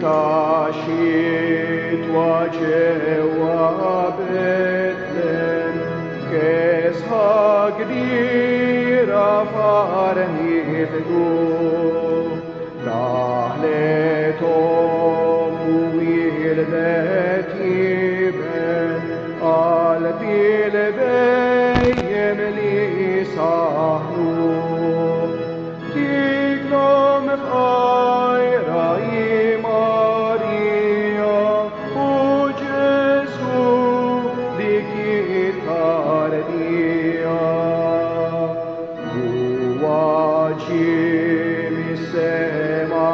ta' xitwa ġewwa Betlem, kesħa kbira farniħdu, daħlet u wildet jiben, qalbi l-bejjem li saħnu. Diklom f'ajra Marija u Ġesu dik it-tardija. Huwa ġie mis-sema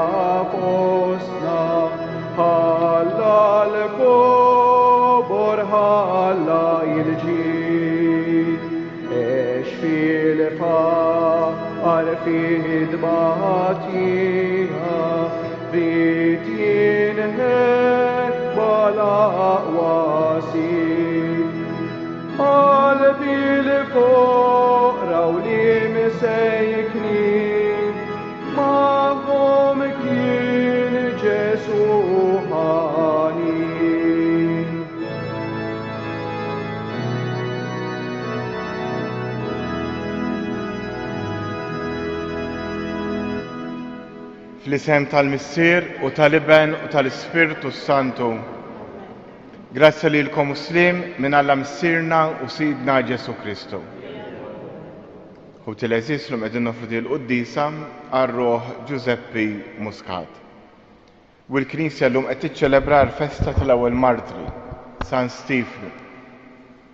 fostna, ħalla l-kobor ħalla il-ġid, fil-faqar fid-batija, rrit jinħek bal-aqwasid. Qalbi l-foqra u li msejknin, magħhom kien Ġesu ħanin. Fl-isem tal-Missier u tal-Iben u tal-Ispirtu Santu. Grazzja lilkom muslim minn Alla Missierna u Sidna Ġesu Kristu. U til-eżis l-lum qegħdin nofru l-Quddiesa għar-Roħ Giuseppi Muscat. U l-Knisja llum qed tiċċelebra l-festa tal-ewwel martri, San Stiefnu.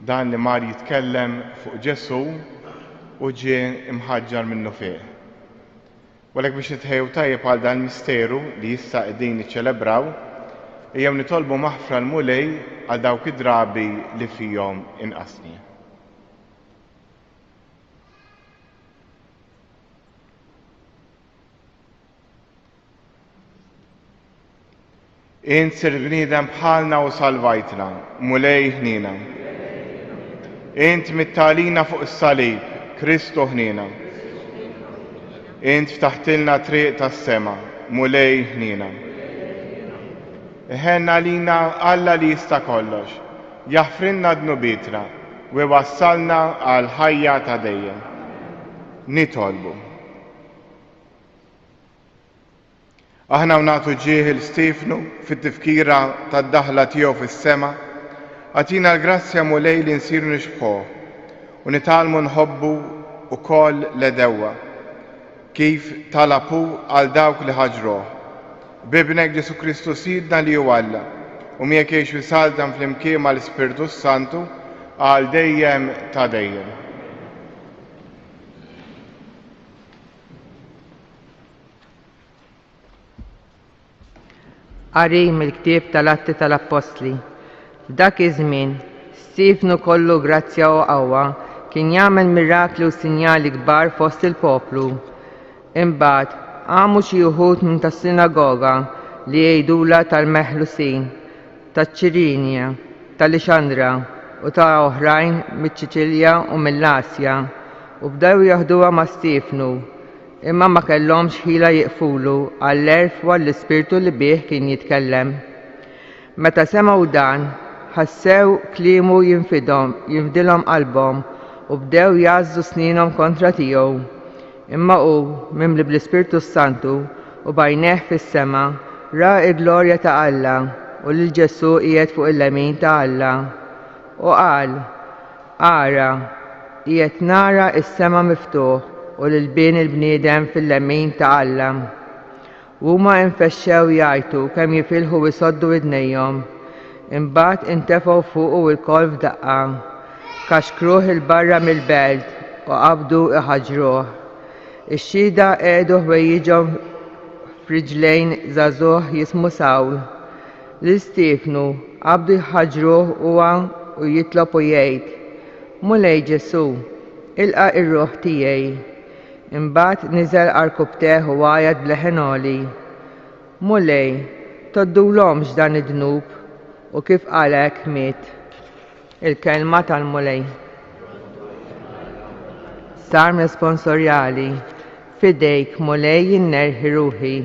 Dan li mar jitkellem fuq Ġesu u ġie imħaġġar minnu fih. Walek biex nitħejju tajjeb għal dan misteru li issa qegħdin niċċelebraw, ejjew nitolbu maħfra l-mulej għal dawk id-drabi li fihom inqasni. Int sir bniedem bħalna u salvajtna, mulej ħnina. Int mittalina fuq is-salib, Kristu ħnina. Int ftaħtilna triq tas-sema, mulej ħnina. Iħenna lina Alla li jista' kollox, jaħfrinna dnubitna u wassalna għal ħajja ta' dejjem. Nitolbu. Aħna nagħtu ġieħ il-Stiefnu fit-Tifkira tad-daħla tiegħu fis-sema, għatina l-grazzja mulej li nsiru nixbħuh u nitalmu nħobbu ukoll l-edewwa kif talabu għal dawk li ħaġruh. Bibnek Ġesu Kristu Sidna li hu Alla u miegħek jgħix wisaldan fl-imkien mal-Ispirtu Santu għal dejjem ta' dejjem. Qari mill-ktieb tal-Atti tal-Apostli. F'dak iż-żmien, Stiefnu kollu grazzja u qawwa kien jagħmel mirakli u sinjali kbar fost il-poplu. Imbagħad għamu xi wħud minn tas-sinagoga li jgħidula tal-Meħlusin, taċ-Ċirinja, tal-Ixandra u ta' oħrajn miċ-Ċiċilja u mill-Asja u bdew jaħduha ma' Stiefnu, imma ma kellhomx ħila jiqfulu għall-erf u għall-Ispirtu li bih kien jitkellem. Meta semgħu dan, ħassew kliemu jinfdilhom qalbhom u bdew jgħażżu snierhom kontra tiegħu. Imma hu mimli bl-Ispirtu Santu u bajneħ fis-sema ra l-glorja ta' Alla u lil Ġesu qiegħed fuq il-lemin ta' Alla. U qal, ara, qiegħed nara s-sema miftuħ u lil-bien il-bniedem fil-lemin ta' Alla. Huma infexxew jgħidu kemm jifilħu u jsoddu widnejhom. Imbagħad intefgħu fuqu l-kol f'daqqa, kaxkruh il-barra mill-belt u qabdu iħaġruh. Ix-xhieda qiegħdu ħwejjiġhom f'riġlejn żagħżugħ jismu Sawl. Lil Stiefnu qabdu jħaġruh huwa u jitlob u jgħid, mulej Ġesu, ilqa' ir-ruħ tiegħi. Imbagħad niżel għall-kubteħ u għajad bleħenoli. Mulej, toddulhomx dan id-dnub u kif qalek miet. Il-kelma tal-mulej. Sar responsorjali, fidejk mulej jinnerħi ruħi.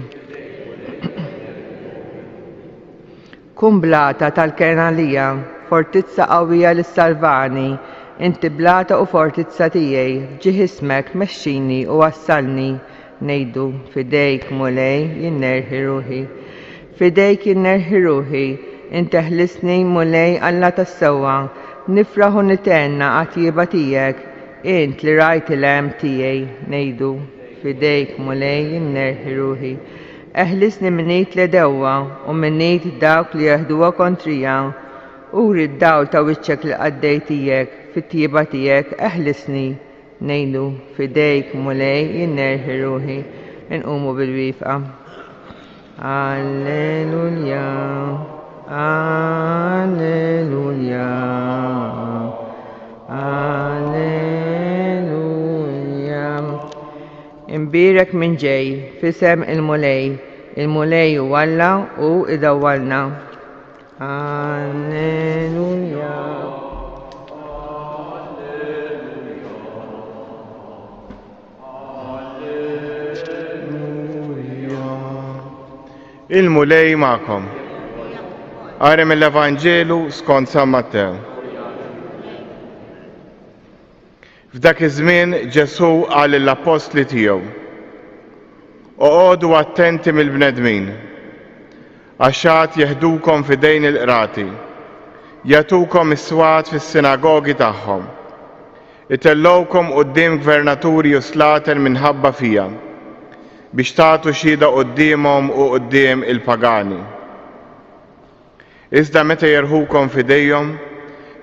Kumblata tal-Kenalija, fortizza qawwija lis-Salvani, inti blata u fortizza tiegħi, ġie ismek mexxini u wassalni, ngħidu fidejk mulej jinnerħi ruħi. Fidejk jinnerħi ruħi, inti ħlisni mulej Alla tas-sewwa, nifraħ u nitenna għatjieba tiegħek, int li rajt il-għem tiegħi, ngħidu fidejk mulej jinnerħi ruħi. Eħlisni minnit li dewwa u minnit dawk li jeħduwa kontrija, uri d-dawl ta' wiċċek li qaddej tiegħek, fit-tjieba tiegħek eħlisni, ngħidu fidejk mulej jinnerħi ruħi. Inqumu bil-wifqa. Alleluja, alleluja, alleluja. Imbirek minn ġej, fisem il-mulej u Alla u idawwalna. Alleluja. Il-mulej ma'kom. Għarem l-Evangelu skont San Mattew. F'dak iż-żmien Ġesu qal l-apostli tiegħu: oqgħodu attenti mill-bnedmin, għax jeħdukom f'idejn il-qrati, jagħtukom is-swat fis-sinagogi tagħhom, itellgħukom quddiem gvernaturi u slater minħabba fija, biex tagħtu xhieda quddiemhom u quddiem il-pagani. Iżda meta jerħukom f'idejhom,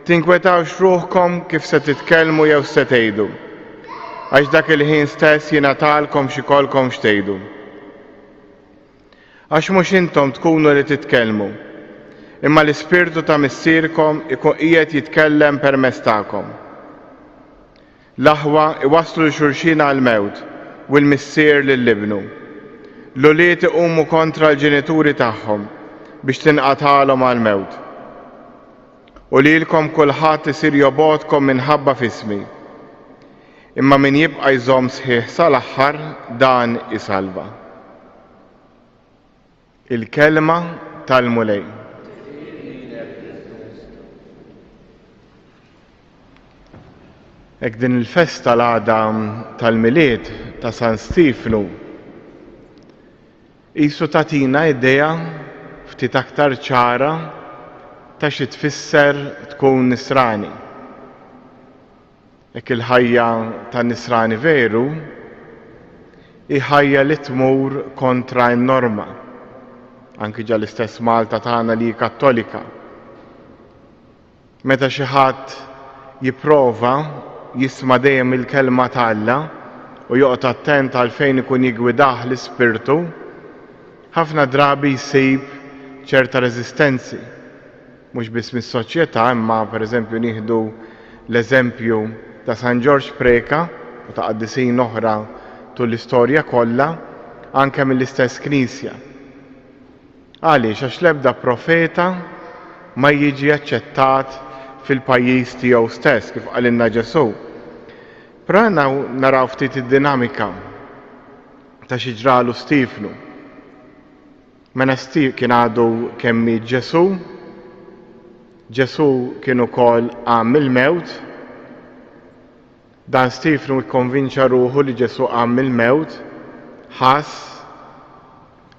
tinkwetawx ruħkom kif se titkellmu jew se tgħidu, għax dak il-ħin stess jingħatalkom x'ikolkom x'tgħidu. Għax mhux intom tkunu li titkellmu, imma l-Ispirtu ta' Missierkom ikun qiegħed jitkellem permezz tagħkom. L-aħwa iwasslu l-xulxin għall-mewt u l-missier lill-ibnu. L-uliet iqumu kontra l-ġenituri tagħhom biex tinqatalhom għall-mewt. U lilkom kulħadd isir jobodkom minħabba f'ismi. Imma min jibqa' jżomm sħiħ sal-aħħar dan isalva. Il-kelma tal-mulej. Hekk din il-festa l-għada tal-miliet ta' San Stiefnu qisu tagħtina idea ftit aktar ċara ta' xi tfisser tkun nisrani. Hekk il-ħajja tan nisrani veru hi ħajja li tmur kontra n-norma, anki ġa l-istess Malta tagħna li kattolika. Meta xi ħadd jipprova jisma' dejjem il-kelma ta' Alla u joqgħod attent għalfejn ikun jigwidah l-Ispirtu, ħafna drabi jsib ċerta reżistenzi. Mhux biss mis-soċjetà, imma pereżempju nieħdu l-eżempju ta' San George Preka u ta' qaddisin oħra tul l-istorja kollha, anke mill-istess Knisja. Għaliex għax l-ebda profeta ma jiġi aċċettat fil-pajjiż tiegħu stess kif qalilna Ġesu. Però naraw ftit id-dinamika ta' xi ġralu Stiefnu. Mena kien għadu kemmi Ġesu kien ukoll għam il-mewt, dan Stiefnu jikkonvinċa ruħu li Ġesu għam il-mewt, ħass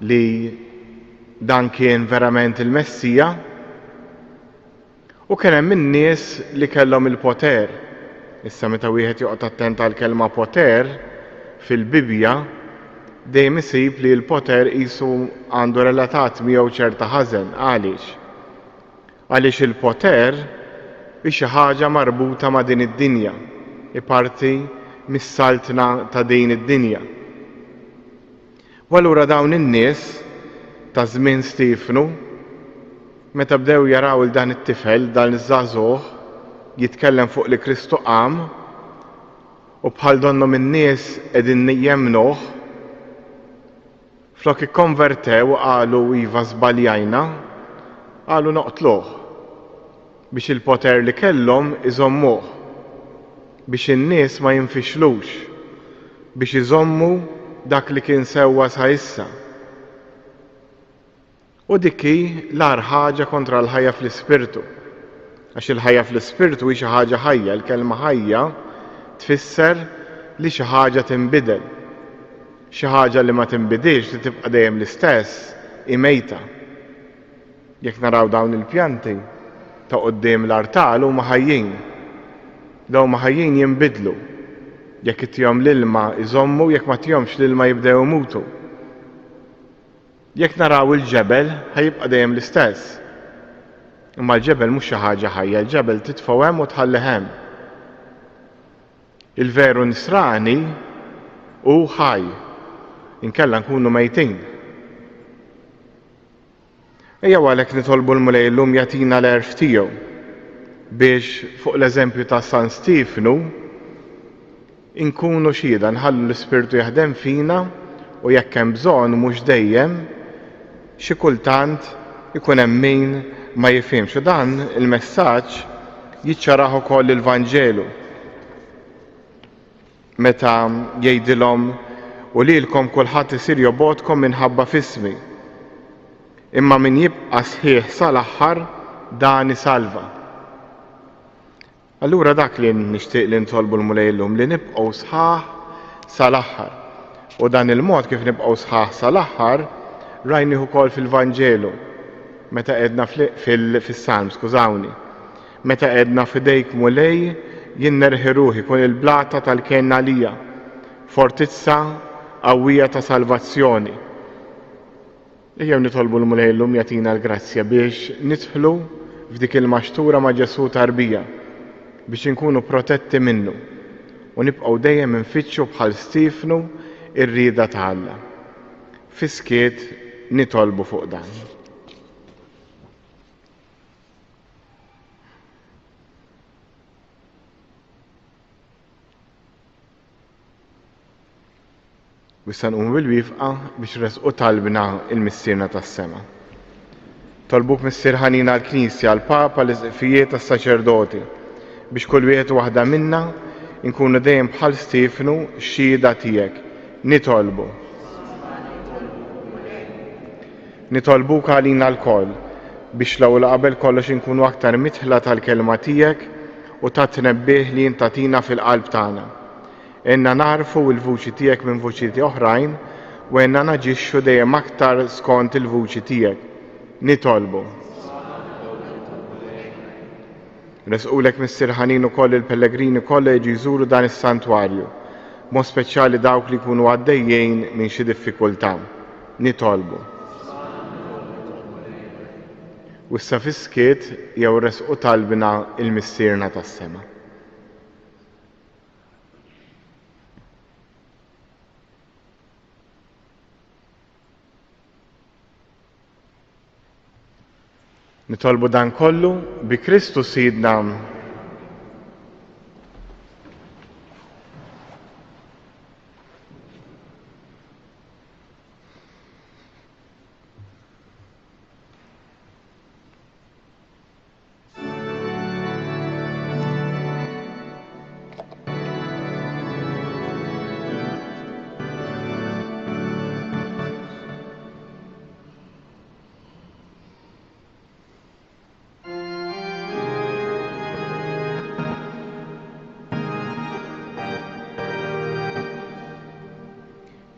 li dan kien verament il-Messija, u kien hemm in-nies li kellhom il-poter. Issa meta wieħed joqgħod attent għall-kelma poter fil-Bibja, dejjem isib li l-poter qisu għandu relatat miegħu ċerta ħażen. Għaliex? Għaliex il-poter hi xi ħaġa marbuta ma' din id-dinja, parti mis-saltna ta' din id-dinja. U allura dawn in-nies ta' żmien Stiefnu, meta bdew jaraw il dan it-tifel, dan iż-żagħżugħ jitkellem fuq li Kristu qam, u bħal donnom in-nies qegħdin jemmnuh, flok ikkonvertew u qalu iva żbaljajna, qalu noqtluh biex il-poter li kellhom iżommuh, biex in-nies ma jinfixlux, biex iżommu dak li kien sewwa sa issa. U dikki l-ar ħaġa kontra l-ħajja fl-ispirtu. Għax il-ħajja fl-ispirtu hi xi ħaġa ħajja, l-kelma ħajja tfisser li xi ħaġa tinbidel. Xi ħaġa li ma tinbidilx li tibqa' dejjem l-istess imejta. Jekk naraw dawn il-pjanti ta' quddiem l-artal huma ħajjin. Dawn ħajjin jinbidlu. Jekk ittihom l-ilma iżommu, jekk ma tihomx l-ilma jibdew imutu. Jekk naraw il-ġebel ħajibqa' dejjem l-istess. Imma l-ġebel mhux xi ħaġa ħajja, l-ġebel titfgħu hemm u tħalli hemm. Il-veru nisrani hu ħaj, inkella nkunu mejtin. Ejja għalhekk nitolbu l-Mulej llum jagħtina l-erf tiegħu biex fuq l-eżempju ta' San Stiefnu inkunu xhieda nħallu l-Ispirtu jaħdem fina u jekk hemm bżonn mhux dejjem xi kultant ikun hemm min ma jifhimx. U dan il-messaġġ jiċċaraħ ukoll il-Vanġelu. Meta jgħidilhom u lilkom kulħadd isir jobodkom minħabba f'ismi. Imma min jibqa' sħiħ sal-aħħar dan isalva. Allura dak li nixtieq li ntolbu l-Mulej llum li nibqgħu sħaħ sal-aħħar. U dan il-mod kif nibqgħu sħaħ sal-aħħar rajnih ukoll fil-Vanġelu. Meta qedna fis-Salm, skużawni. Meta qedna f'idejk Mulej jien nerħi ruħi kun il-blata tal-kenna lija, fortizza qawwija ta' salvazzjoni. Ejjew nitolbu l-Mulej llum jagħtina l-grazzja biex nidħlu f'dik il-maxtura ma' Ġesu tarbija biex inkunu protetti minnu u nibqgħu dejjem infittxu bħal Stiefnu ir-rieda ta' Alla. Fiskiet nitolbu fuq dan. Wissa nqum bil-wifqa biex resqu talbna il-missierna tas-sema. Tolbuk missier ħanina l-Knisja, l-Papa, l-Iżqifijiet tas-Saċerdoti biex kull wieħed waħda minna nkunu dejjem bħal Stiefnu xhieda tiegħek. Nitolbu. Nitolbuk għalina l-koll biex l-ewwel qabel kollox inkunu aktar mitħla tal-kelma tiegħek u ta' tnebbih li intatina fil-qalb tagħna. Enna narfu l-vuċi tiegħek minn vuċi oħrajn u enna naġixxu dejjem aktar skont il-vuċi tiegħek. Nitolbu. Resqulek missier ħanin ukoll il-pellegrini kollha jiġu jżuru dan is-santwarju, mod speċjali dawk li jkunu għaddejjin minn xi diffikultà. Nitolbu. U issa fiskiet jew resqu talbna il-missierna tas-sema. Nitolbu dan kollu bi Kristu Sidna.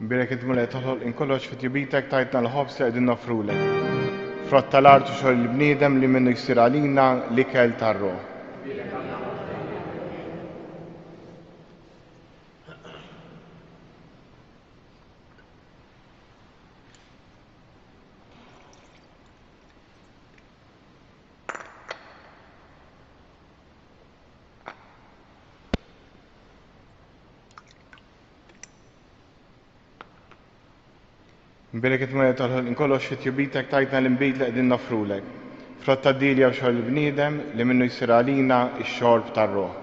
Birek id-Mulej toħloq inkollox fit-tjubitek tajtna l-ħobs li qegħdin nofrulek. Frott tal-art u xogħol il-bniedem li minnu jsir għalina l-ikel tar-Ruħ. Birek id-Mulej toħloq inkollox fit-tjubitek tajtna l-imbit li qegħdin nofrulek. Frott tad-dilja u xogħol il-bniedem li minnu jsir għalina x-xorb tar-Ruħ.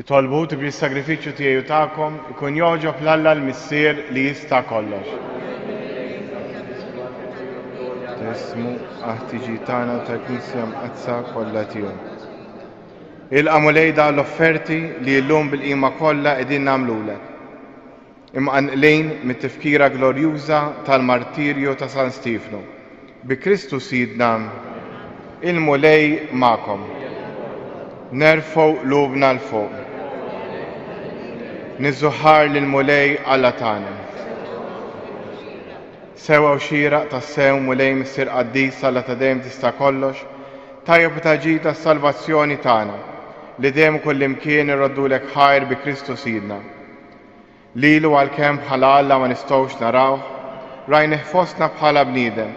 Jitolbu tibri s-sagrifiċċju tiegħi u tagħkom ikun jogħġob l-Alla l-missier li jista' kollox. Tismu aħtiġi tagħna tal-Knisja mqazza kollha tiegħu. Il-Mulej da l-offerti li llum bil-qima kollha qegħdin nagħmlulek. imqanqlin mit-tifkira glorjuża tal-martirju ta' San Stiefnu. Bi Kristu Sidna, il-mulej ma'kom. Nerfgħu qlubna l-fuq. Niżżuħħar lill-mulej Alla tagħna. Sewa u xieraq tas-sew mulej Missier Quddiesa Alla ta' dejjem tista' kollox, tajjeb u taġid tas-salvazzjoni tagħna li dejjem kullimkien irroddulek ħajr bi Kristu Sidna. Lilu għalkemm bħala Alla ma nistgħux narawh, rajnih fostna bħala bniedem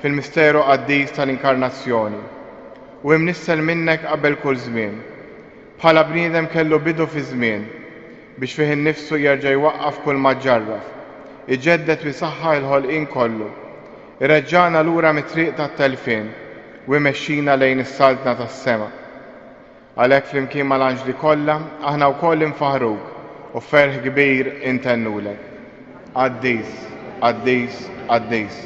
fil-misteru qaddiż tal-inkarnazzjoni u imnissel minnek qabel kull żmien. Bħala bniedem kellu bidu fi żmien biex fih innifsu jerġa' jwaqqaf kull ma ġarraf, iġeddet u jsaħħaħ il-ħolqien kollu, irreġġana lura mit-triq tat-telfien u jmexxina lejn is-saltna tas-sema. Għalhekk flimkien mal-anġli kollha aħna wkoll infaħruk u ferħ kbir intennulek. Quddies, Quddies, Quddies.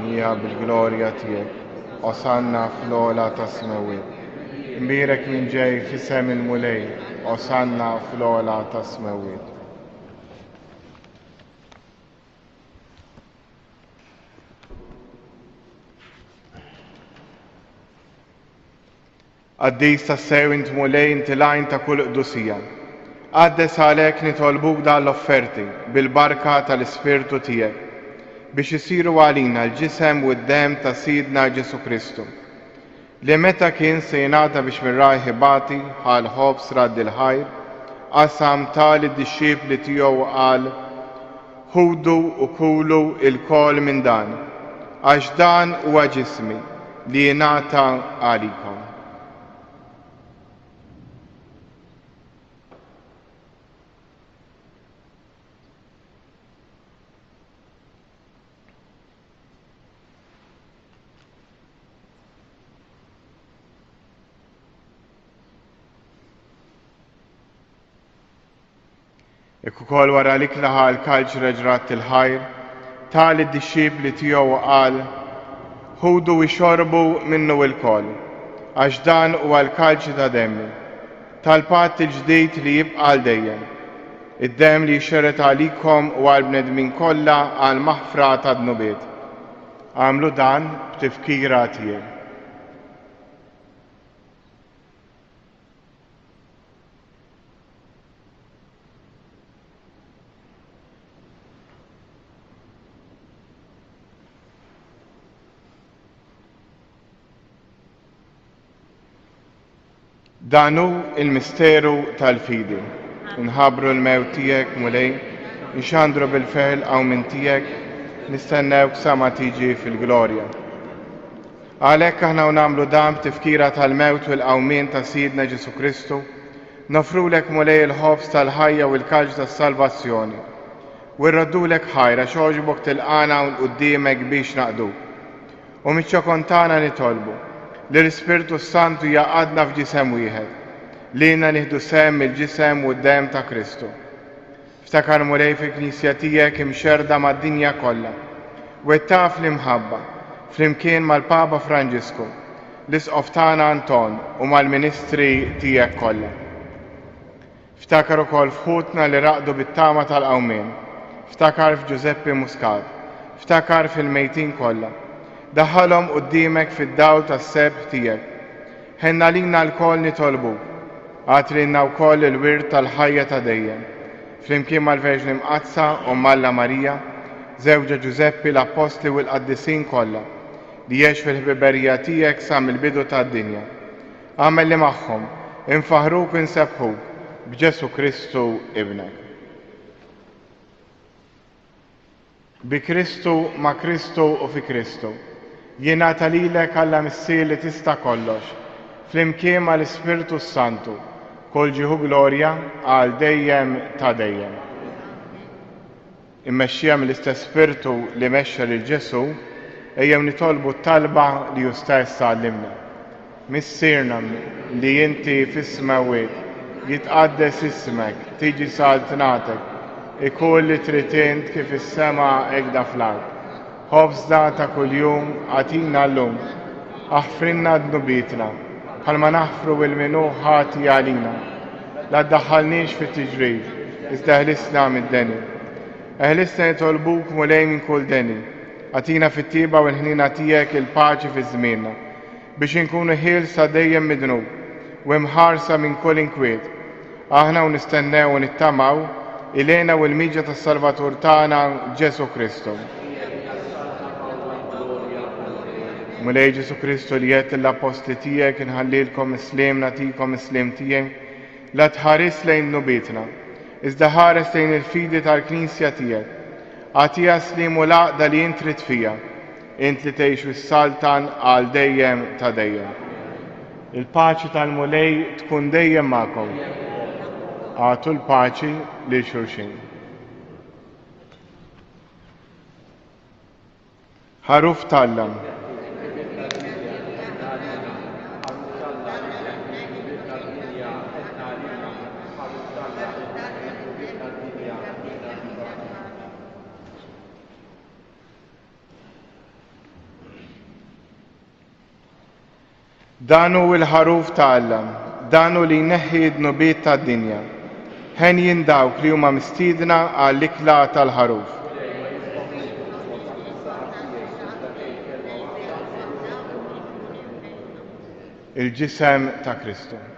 Mija bil-glorja tiegħek, osanna fl-ogħla tas-smawiet. Imbirek minn ġej f'isem il-mulej, osanna fl-ogħla tas-smawiet. Quddies tas-sew int mulej inti lajn ta' kull qdusija. Qaddes għalhekk nitolbuk dan l-offerti bil-barka tal-Ispirtu tiegħek biex isiru għalina l-ġisem u d-dem ta' Sidna Ġesu Kristu, li meta kien se jingħata biex mir-rajħ ibati bħal ħobs radd il-ħajr, qasam tali d-dixxiepli tiegħu qal: ħudu u kulu il-kol minn dan, għax dan huwa ġismi li jingħata għalikom. Ukoll wara li klaħa l-kalġ reġrat il-ħajr, tali d-dixxiepli tiegħu qal: ħudu u xorbu minnu l-kol, għax dan huwa l-kalġ ta' demmi, tal-patt il-ġdid li jibqa' għal dejjem, id-demm li jxerret għalikom u għall-bnedmin kollha għal maħfra ta' dnubiet. Għamlu dan b'tifkira tiegħi. Danu il-misteru tal-fidi, nħabru l-mewt tiegħek mulej, nxandru bil-feħl għaw minn tiegħek, nistennewk sa ma tiġi fil-glorja. Għalhekk aħna nagħmlu dan b'tifkira tal-mewt u l-qawmien ta' Sidna Ġesu Kristu, nofrulek mulej il-ħobs tal-ħajja u l-kalġ tas-salvazzjoni, u rroddulek ħajra xogħġbok tilqana u l-qudiemek biex naqduk. U miċ-ċokon tagħna nitolbu li l-Ispirtu Santu jaqadna f'ġisem wieħed, li jina nieħdu sem il-ġisem u d-dem ta' Kristu. Ftakar mulej fil-Knisja tiegħek imxerda mad-dinja kollha, u taf l-imħabba flimkien mal-Papa Franġisku, l-Isqof tagħna Anton u mal-Ministri tiegħek kollha. Ftakar ukoll f'ħutna li raqdu bit-tama tal-qawmien, ftakar f'Giuseppe Muscat, ftakar fil-mejtin kollha. Daħħalhom quddiemek fid-dawl tas-sebħ tiegħek. Ħenna lilna l-koll nitolbuk, għatrilna wkoll il-wirt tal-ħajja ta' dejjem, flimkien mal-Verġni Mqazza u Malla Marija, żewġa Giuseppe l-Apostli u l-Qaddisin kollha, li jgħix fil-ħbiberija tiegħek sa mill-bidu tad-dinja. Għamel li magħhom, infaħruk u nsebħuk b'Ġesu Kristu Ibnek. Bi Kristu, ma' Kristu u fi Kristu. Jingħata lilek Alla missier li tista' kollox, flimkien mal-Ispirtu Santu, kull ġieħu glorja għal dejjem ta' dejjem. Immexxija mill-istess Spirtu li mexxa lil Ġesu, ejjew nitolbu t-talba li hu stess għallimna. Missierna li inti fis-smawiet, jitqaddes ismek, tiġi saltnatek, ikun li trid int kif is-sema hekk fl-ard. Ħobżna ta' kuljum għatina llum, aħfrinna d-nubitna, bħalma naħfru il-minu ħati għalina, la tdaħħalniex fit-tiġrid, iżda ħlisna mid-deni. Eħlisna jitolbuk mulej minn kull deni, għatina fit-tiba u l-ħnina tiegħek il-paċi fi żmienna, biex inkunu ħielsa dejjem midnub u mħarsa minn kull inkwiet. Aħna u nistennew u nittamaw ilejna u l-miġja tas-Salvatur tagħna Ġesu Kristu. Mulej Ġesu Kristu li jgħid l-apostli tiegħek inħallilkom islim nagħtikom islim tiegħek, la tħares lejn nubietna, iżda ħares lejn il-fidi tal-Knisja tiegħek. Għatija slim u laqda li int trid fija, int li tgħix wis-saltan għal dejjem ta' dejjem. Il-paċi tal-mulej tkun dejjem magħkom. Għatu l-paċi lil xulxin. Ħaruf tal-lam. Danu il-ħaruf tal-lam, danu li jneħħi d-nubiet tad-dinja. Ħen jindawk li huma mistiedna għall-ikla tal-ħaruf. Il-ġisem ta' Kristu.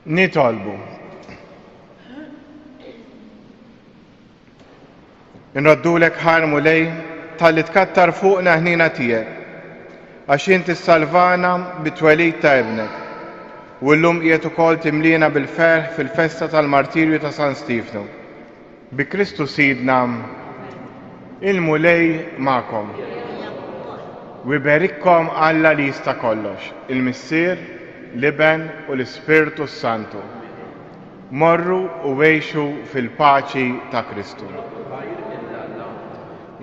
Nitolbu. Nroddulek ħarmu lej tal-li tkattar fuqna ħnina tiegħek għax inti salvana bit-twelid ta' ibnek u llum qiegħed ukoll timlina bil-ferħ fil-festa tal-martirju ta' San Stiefnu. Bi Kristu Sidna il-mulej magħkom. U jberikkom Alla li jista' kollox, il-Missier, l-Iben u l-Ispirtu Santu. Morru u għejxu fil-paċi ta' Kristu.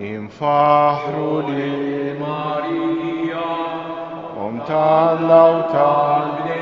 Infaħru li Marija, Om tal-law tal